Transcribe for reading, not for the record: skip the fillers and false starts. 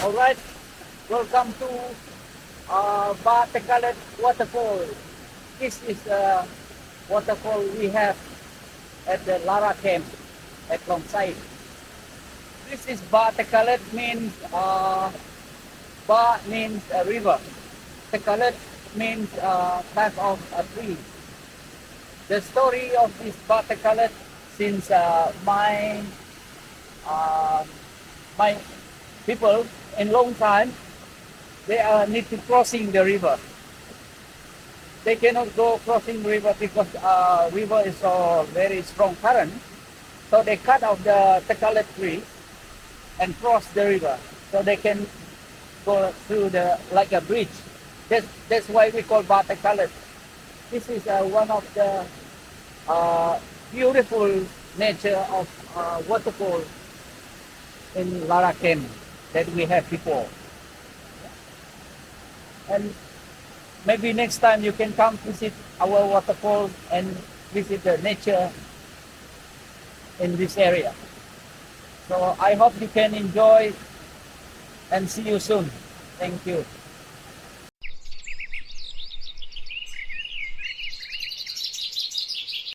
Alright, welcome to Tekalet Waterfall. This is the waterfall we have at the Lara camp at Longside. This is Tekalet means Ba means a river. Tekalet means type of a tree. The story of this Tekalet since uh, my people in long time they need to crossing the river. They cannot go crossing river because river is so very strong current. So they cut off the Tekalet tree and cross the river so they can go through the like a bridge. That's why we call Tekalet. This is one of the beautiful nature of waterfall in Laraken that we had before. And maybe next time you can come visit our waterfall and visit the nature in this area. So I hope you can enjoy and see you soon. Thank you.